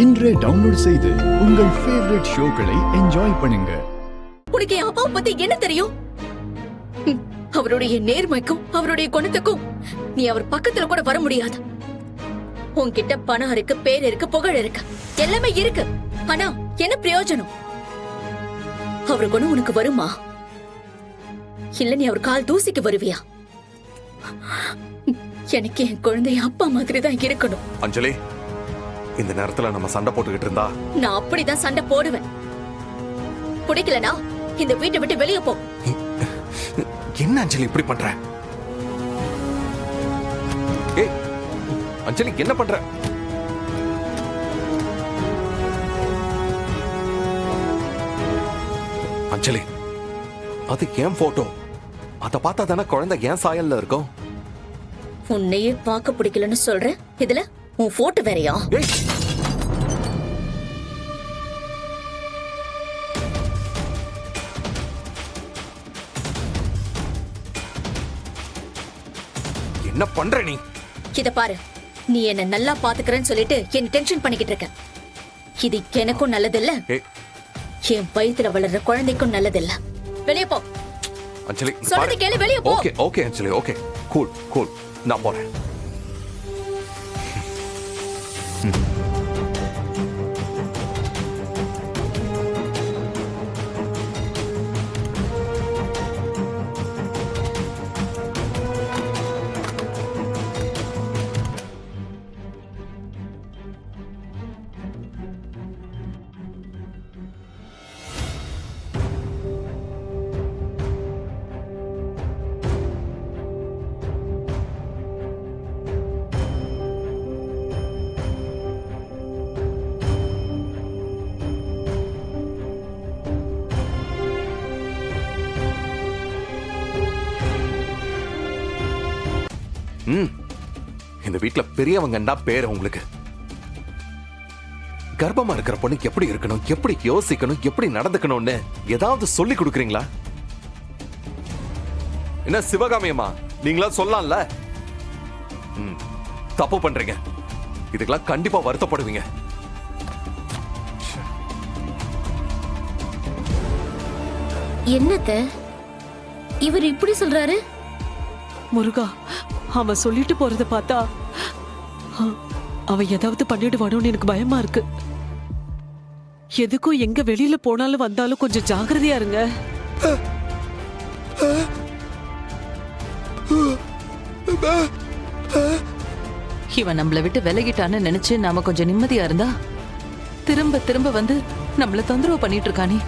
இன்றே டவுன்லோட் செய்து உங்கள் ஃபேவரட் ஷோக்களை என்ஜாய் பண்ணுங்க. உனக்கு என் அப்பாவை பத்தி என்ன தெரியும்? அவருடைய நேர்மைக்கும் அவருடைய குணத்துக்கும் நீ அவர் பக்கத்துல கூட வர முடியாது. உன்கிட்ட பணம் இருக்கு, பேர் இருக்கு, புகழ் இருக்கு, எல்லாமே இருக்கு. ஆனா என்ன பிரயோஜனம்? அவர் குணம் உனக்கு வருமா? இல்ல நீ அவர் கால் தூசிக்கு வருவியா? எனக்கு என் குழந்தை அப்பா மாதிரி தான் இருக்கணும். அஞ்சலி, இந்த நேரத்துல நம்ம சண்டை போட்டுக்கிட்டு இருந்தா நான் அப்படிதான் சண்டை போடுவேன். பிடிக்கலனா இந்த வீட்டை விட்டு வெளியே போ. என்ன அஞ்சலி இப்படி பண்ற? ஏய் அஞ்சலி, என்ன பண்ற? அஞ்சலி, அது ஏன் போட்டோ? அத பார்த்தா தானே குழந்தை ஏன் சாயல்ல இருக்கும். உன்னையே பார்க்க பிடிக்கலன்னு சொல்ற, இதுல உன் போட்டோ வேறையா? ஏய், என்ன பண்ற நீ? இத பாரு, நீ என்ன நல்லா பாத்துக்கறேன்னு சொல்லிட்டு என்ன டென்ஷன் பண்ணிக்கிட்டு இருக்க. இது எனக்கும் நல்லதில்ல, என் வயித்துல வளர்ற குழந்தைக்கும் நல்லதில்ல. வெளியே போ அஞ்சலி. சொல்றது கேளு, வெளியே போ. ஓகே ஓகே அஞ்சலி, ஓகே கூல் கூல், நான் போறேன். இந்த வீட்டுல பெரியவங்கன்னா பேரு உங்களுக்கு. கர்ப்பமா இருக்கிற பொண்ணுக்கு எப்படி இருக்கணும், எப்படி யோசிக்கணும், எப்படி நடந்துக்கணும்னு ஏதாவது சொல்லி கொடுக்குறீங்களா? என்ன சிவகாமியம்மா, நீங்களா சொல்லலாம்ல? தப்பு பண்றீங்க. இதுக்கெல்லாம் கண்டிப்பா வருத்தப்படுவீங்க. என்னத்த இவர் இப்படி சொல்றாரு? முருகா, அவன் சொல்லிட்டு போறத பார்த்தா அவன் ஏதாவது பண்ணிடுவானோன்னு எனக்கு பயமா இருக்கு. எதுக்கும் எங்க வெளியில போனாலும் வந்தாலும் கொஞ்சம் ஜாக்கிரதையா இருங்க. இவன் நம்மள விட்டு விலகிட்டான்னு நினைச்சு நாம கொஞ்சம் நிம்மதியா இருந்தா திரும்ப திரும்ப வந்து நம்மள தொந்தரவு பண்ணிட்டு இருக்கானே.